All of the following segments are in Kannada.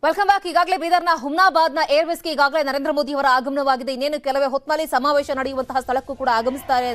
Welcome back. ಈಗಾಗಲೇ ಬೀದರ್ನ ಹುಮ್ನಾಬಾದ್ನ ಏರ್ಬೇಸ್ಗೆ ಈಗಾಗಲೇ ನರೇಂದ್ರ ಮೋದಿ ಅವರ ಆಗಮನವಾಗಿದೆ. ಇನ್ನೇನು ಕೆಲವೇ ಹೊತ್ತಿನಲ್ಲಿ ಸಮಾವೇಶ ನಡೆಯುವಂತಹ ಸ್ಥಳಕ್ಕೂ ಕೂಡ ಆಗಮಿಸುತ್ತಾರೆ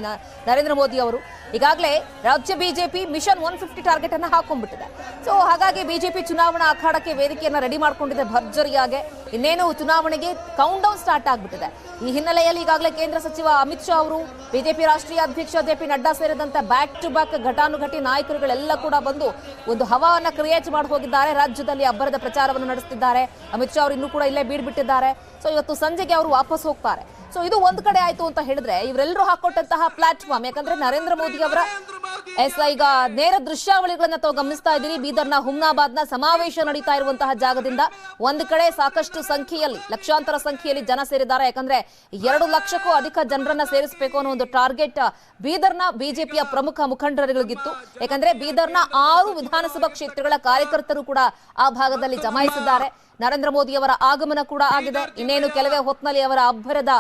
ನರೇಂದ್ರ ಮೋದಿ ಅವರು. ಈಗಾಗಲೇ ರಾಜ್ಯ ಬಿಜೆಪಿ ಮಿಷನ್ 150 ಟಾರ್ಗೆಟ್ ಅನ್ನು ಹಾಕೊಂಡ್ಬಿಟ್ಟಿದೆ. ಸೊ ಹಾಗಾಗಿ ಬಿಜೆಪಿ ಚುನಾವಣಾ ಅಖಾಡಕ್ಕೆ ವೇದಿಕೆಯನ್ನ ರೆಡಿ ಮಾಡ್ಕೊಂಡಿದೆ ಭರ್ಜರಿಯಾಗಿ. ಇನ್ನೇನು ಚುನಾವಣೆಗೆ ಕೌಂಟ್ ಡೌನ್ ಸ್ಟಾರ್ಟ್ ಆಗ್ಬಿಟ್ಟಿದೆ. ಈ ಹಿನ್ನೆಲೆಯಲ್ಲಿ ಈಗಾಗಲೇ ಕೇಂದ್ರ ಸಚಿವ ಅಮಿತ್ ಶಾ ಅವರು, ಬಿಜೆಪಿ ರಾಷ್ಟ್ರೀಯ ಅಧ್ಯಕ್ಷ ಜೆಪಿ ನಡ್ಡಾ ಸೇರಿದಂತೆ ಬ್ಯಾಕ್ ಟು ಬ್ಯಾಕ್ ಘಟಾನುಘಟಿ ನಾಯಕರುಗಳೆಲ್ಲ ಕೂಡ ಬಂದು ಒಂದು ಹವಾವನ್ನ ಕ್ರಿಯೇಟ್ ಮಾಡಿ ಹೋಗಿದ್ದಾರೆ. ರಾಜ್ಯದಲ್ಲಿ ಅಬ್ಬರದ ಪ್ರಚಾರವನ್ನು ನಡೆಸುತ್ತಿದ್ದಾರೆ. ಅಮಿತ್ ಶಾ ಅವರು ಇನ್ನೂ ಕೂಡ ಇಲ್ಲೇ ಬೀಡ್ಬಿಟ್ಟಿದ್ದಾರೆ. ಸೊ ಇವತ್ತು ಸಂಜೆಗೆ ಅವರು ವಾಪಸ್ ಹೋಗ್ತಾರೆ. ಸೊ ಇದು ಒಂದು ಕಡೆ ಆಯ್ತು ಅಂತ ಹೇಳಿದ್ರೆ, ಇವರೆಲ್ಲರೂ ಹಾಕೊಟ್ಟಂತಹ ಪ್ಲಾಟ್ಫಾರ್ಮ್, ಯಾಕಂದ್ರೆ ನರೇಂದ್ರ ಮೋದಿ ಅವರ ಈಗ ನೇರ ದೃಶ್ಯಾವಳಿಗಳನ್ನ ತಾವು ಗಮನಿಸ್ತಾ ಇದ್ದೀರಿ. ಬೀದರ್ನ ಹುಮ್ನಾಬಾದ್ನ ಸಮಾವೇಶ ನಡೀತಾ ಇರುವಂತಹ ಜಾಗದಿಂದ ಒಂದು ಕಡೆ ಸಾಕಷ್ಟು ಸಂಖ್ಯೆಯಲ್ಲಿ, ಲಕ್ಷಾಂತರ ಸಂಖ್ಯೆಯಲ್ಲಿ ಜನ ಸೇರಿದ್ದಾರೆ. ಯಾಕಂದ್ರೆ 2 ಲಕ್ಷಕ್ಕೂ ಅಧಿಕ ಜನರನ್ನ ಸೇರಿಸಬೇಕು ಅನ್ನೋ ಒಂದು ಟಾರ್ಗೆಟ್ ಬೀದರ್ನ ಬಿಜೆಪಿಯ ಪ್ರಮುಖ ಮುಖಂಡರುಗಳಿಗಿತ್ತು. ಯಾಕಂದ್ರೆ ಬೀದರ್ನ 6 ವಿಧಾನಸಭಾ ಕ್ಷೇತ್ರಗಳ ಕಾರ್ಯಕರ್ತರು ಕೂಡ ಆ ಭಾಗದಲ್ಲಿ ಜಮಾಯಿಸಿದ್ದಾರೆ. ನರೇಂದ್ರ ಮೋದಿ ಅವರ ಆಗಮನ ಕೂಡ ಆಗಿದೆ. ಇನ್ನೇನು ಕೆಲವೇ ಹೊತ್ತಿನಲ್ಲಿ ಅವರ ಅಬ್ಬರದ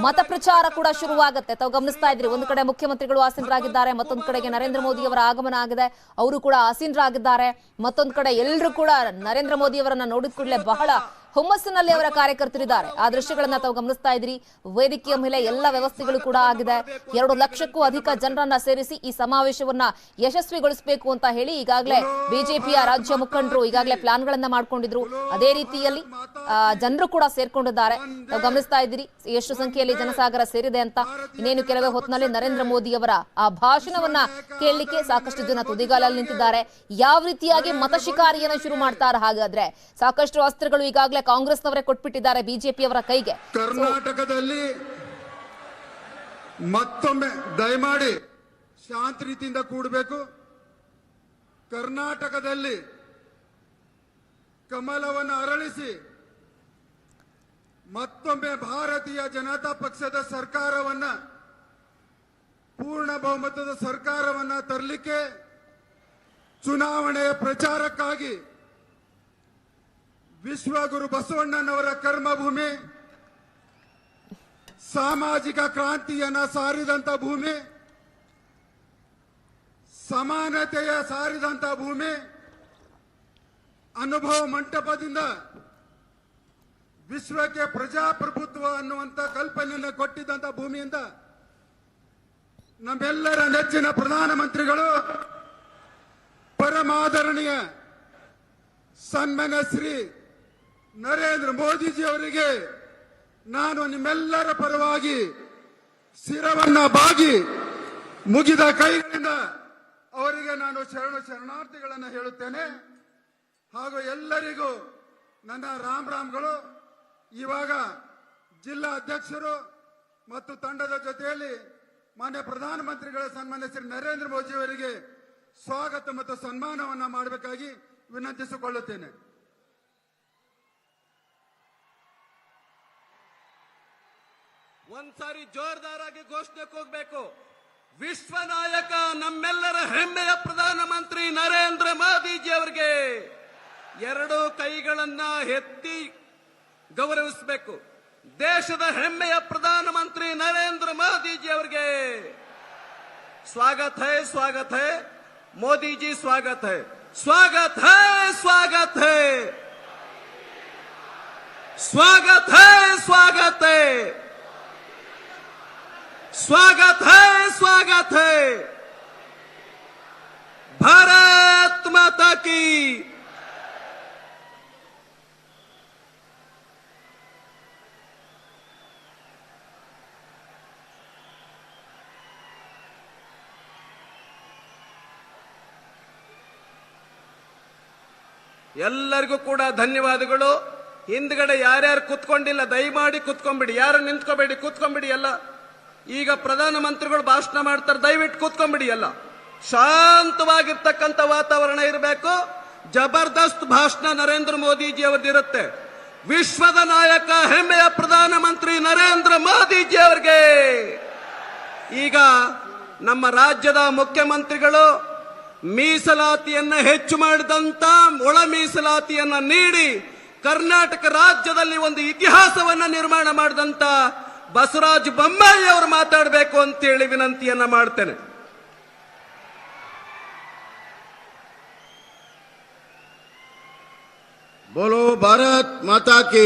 ಮತ ಪ್ರಚಾರ ಕೂಡ ಶುರುವಾಗುತ್ತೆ. ತಾವು ಗಮನಿಸ್ತಾ ಇದ್ರಿ, ಒಂದು ಕಡೆ ಮುಖ್ಯಮಂತ್ರಿಗಳು ಆಸೀನರಾಗಿದ್ದಾರೆ, ಮತ್ತೊಂದು ಕಡೆಗೆ ನರೇಂದ್ರ ಮೋದಿ ಅವರ ಆಗಮನ ಆಗಿದೆ, ಅವರು ಕೂಡ ಆಸೀನರಾಗಿದ್ದಾರೆ. ಮತ್ತೊಂದು ಕಡೆ ಎಲ್ಲರೂ ಕೂಡ ನರೇಂದ್ರ ಮೋದಿ ಅವರನ್ನ ನೋಡಿದ ಕೂಡಲೇ ಬಹಳ ಹುಮ್ಮಸ್ಸಿನಲ್ಲಿ ಅವರ ಕಾರ್ಯಕರ್ತರಿದ್ದಾರೆ. ಆ ದೃಶ್ಯಗಳನ್ನ ತಾವು ಗಮನಿಸ್ತಾ ಇದ್ರಿ. ವೇದಿಕೆಯ ಮೇಲೆ ಎಲ್ಲ ವ್ಯವಸ್ಥೆಗಳು ಕೂಡ ಆಗಿದೆ. 2 ಲಕ್ಷಕ್ಕೂ ಅಧಿಕ ಜನರನ್ನ ಸೇರಿಸಿ ಈ ಸಮಾವೇಶವನ್ನ ಯಶಸ್ವಿಗೊಳಿಸಬೇಕು ಅಂತ ಹೇಳಿ ಈಗಾಗಲೇ ಬಿಜೆಪಿಯ ರಾಜ್ಯ ಮುಖಂಡರು ಈಗಾಗಲೇ ಪ್ಲಾನ್ ಗಳನ್ನ ಮಾಡ್ಕೊಂಡಿದ್ರು. ಅದೇ ರೀತಿಯಲ್ಲಿ ಜನರು ಕೂಡ ಸೇರ್ಕೊಂಡಿದ್ದಾರೆ. ತಾವು ಗಮನಿಸ್ತಾ ಇದ್ದೀರಿ ಎಷ್ಟು ಸಂಖ್ಯೆಯಲ್ಲಿ ಜನಸಾಗರ ಸೇರಿದೆ ಅಂತ. ಇನ್ನೇನು ಕೆಲವೇ ಹೊತ್ತಿನಲ್ಲಿ ನರೇಂದ್ರ ಮೋದಿ ಅವರ ಆ ಭಾಷಣವನ್ನ ಕೇಳಲಿಕ್ಕೆ ಸಾಕಷ್ಟು ಜನ ತುದಿಗಾಲಲ್ಲಿ ನಿಂತಿದ್ದಾರೆ. ಯಾವ ರೀತಿಯಾಗಿ ಮತ ಶಿಕಾರಿಯನ್ನು ಶುರು ಮಾಡ್ತಾರೆ? ಹಾಗಾದ್ರೆ ಸಾಕಷ್ಟು ಅಸ್ತ್ರಗಳು ಈಗಾಗಲೇ ಕಾಂಗ್ರೆಸ್ನವರೇ ಕೊಟ್ಬಿಟ್ಟಿದ್ದಾರೆ ಬಿಜೆಪಿಯವರ ಕೈಗೆ. ಕರ್ನಾಟಕದಲ್ಲಿ ಮತ್ತೊಮ್ಮೆ ದಯಮಾಡಿ ಶಾಂತ ರೀತಿಯಿಂದ ಕೂಡಬೇಕು. ಕರ್ನಾಟಕದಲ್ಲಿ ಕಮಲವನ್ನು ಅರಳಿಸಿ ಮತ್ತೊಮ್ಮೆ ಭಾರತೀಯ ಜನತಾ ಪಕ್ಷದ ಸರ್ಕಾರವನ್ನ, ಪೂರ್ಣ ಬಹುಮತದ ಸರ್ಕಾರವನ್ನ ತರಲಿಕ್ಕೆ ಚುನಾವಣೆಯ ಪ್ರಚಾರಕ್ಕಾಗಿ ವಿಶ್ವಗುರು ಬಸವಣ್ಣನವರ ಕರ್ಮಭೂಮಿ, ಸಾಮಾಜಿಕ ಕ್ರಾಂತಿಯನ್ನ ಸಾರಿದಂತ ಭೂಮಿ, ಸಮಾನತೆಯ ಸಾರಿದಂತ ಭೂಮಿ, ಅನುಭವ ಮಂಟಪದಿಂದ ವಿಶ್ವಕ್ಕೆ ಪ್ರಜಾಪ್ರಭುತ್ವ ಅನ್ನುವಂತ ಕಲ್ಪನೆಯನ್ನು ಕೊಟ್ಟಿದ್ದಂತ ಭೂಮಿಯಿಂದ ನಮ್ಮೆಲ್ಲರ ನೆಚ್ಚಿನ ಪ್ರಧಾನಮಂತ್ರಿಗಳು, ಪರಮಾದರಣೀಯ ಸನ್ಮಾನ್ಯ ಶ್ರೀ ನರೇಂದ್ರ ಮೋದಿಜಿ ಅವರಿಗೆ ನಾನು ನಿಮ್ಮೆಲ್ಲರ ಪರವಾಗಿ ಶಿರವನ್ನ ಬಾಗಿ ಮುಗಿದ ಕೈಗಳಿಂದ ಅವರಿಗೆ ನಾನು ಶರಣಾರ್ಥಿಗಳನ್ನು ಹೇಳುತ್ತೇನೆ. ಹಾಗೂ ಎಲ್ಲರಿಗೂ ನನ್ನ ರಾಮ್ಗಳು. ಇವಾಗ ಜಿಲ್ಲಾ ಅಧ್ಯಕ್ಷರು ಮತ್ತು ತಂಡದ ಜೊತೆಯಲ್ಲಿ ಮಾನ್ಯ ಪ್ರಧಾನಮಂತ್ರಿಗಳ ಸನ್ಮಾನ್ಯ ಶ್ರೀ ನರೇಂದ್ರ ಮೋದಿ ಅವರಿಗೆ ಸ್ವಾಗತ ಮತ್ತು ಸನ್ಮಾನವನ್ನ ಮಾಡಬೇಕಾಗಿ ವಿನಂತಿಸಿಕೊಳ್ಳುತ್ತೇನೆ. ಒಂದ್ಸಾರಿ ಜೋರ್ದಾರಾಗಿ ಘೋಷಣೆಗೆ ಹೋಗ್ಬೇಕು. ವಿಶ್ವ ನಾಯಕ, ನಮ್ಮೆಲ್ಲರ ಹೆಮ್ಮೆಯ ಪ್ರಧಾನಮಂತ್ರಿ ನರೇಂದ್ರ ಮೋದಿಜಿ ಅವರಿಗೆ 2 ಕೈಗಳನ್ನ ಎತ್ತಿ ಗೌರವಿಸಬೇಕು. ದೇಶದ ಹೆಮ್ಮೆಯ ಪ್ರಧಾನಮಂತ್ರಿ ನರೇಂದ್ರ ಮೋದಿಜಿ ಅವರಿಗೆ ಸ್ವಾಗತ ಹೈ, ಸ್ವಾಗತ ಹೈ ಮೋದಿಜಿ, ಸ್ವಾಗತ ಹೈ, स्वागत है, स्वागत है, स्वागत है, स्वागत है, स्वागत है, स्वागत है। भारत माता की। ಎಲ್ಲರಿಗೂ ಕೂಡ ಧನ್ಯವಾದಗಳು. ಹಿಂದ್ಗಡೆ ಯಾರ್ಯಾರು ಕುತ್ಕೊಂಡಿಲ್ಲ ದಯಮಾಡಿ ಕುತ್ಕೊಂಡ್ಬಿಡಿ, ಯಾರು ನಿಂತ್ಕೋಬೇಡಿ, ಕುತ್ಕೊಂಡ್ಬಿಡಿ ಎಲ್ಲ. ಈಗ ಪ್ರಧಾನಮಂತ್ರಿಗಳು ಭಾಷಣ ಮಾಡ್ತಾರೆ, ದಯವಿಟ್ಟು ಕುತ್ಕೊಂಡ್ಬಿಡಿ ಎಲ್ಲ. ಶಾಂತವಾಗಿರ್ತಕ್ಕಂಥ ವಾತಾವರಣ ಇರಬೇಕು. ಜಬರ್ದಸ್ತ್ ಭಾಷಣ ನರೇಂದ್ರ ಮೋದಿಜಿ ಅವರದಿರುತ್ತೆ. ವಿಶ್ವದ ನಾಯಕ, ಹೆಮ್ಮೆಯ ಪ್ರಧಾನಮಂತ್ರಿ ನರೇಂದ್ರ ಮೋದಿಜಿ ಅವರಿಗೆ ಈಗ ನಮ್ಮ ರಾಜ್ಯದ ಮುಖ್ಯಮಂತ್ರಿಗಳು ಮೀಸಲಾತಿಯನ್ನ ಹೆಚ್ಚು ಮಾಡಿದಂತ ಒಳ ಮೀಸಲಾತಿಯನ್ನ ನೀಡಿ ಕರ್ನಾಟಕ ರಾಜ್ಯದಲ್ಲಿ ಒಂದು ಇತಿಹಾಸವನ್ನ ನಿರ್ಮಾಣ ಮಾಡಿದಂತ ಬಸವರಾಜ ಬೊಮ್ಮಾಯಿ ಅವರು ಮಾತಾಡಬೇಕು ಅಂತೇಳಿ ವಿನಂತಿಯನ್ನ ಮಾಡ್ತೇನೆ. बोलो भारत माता की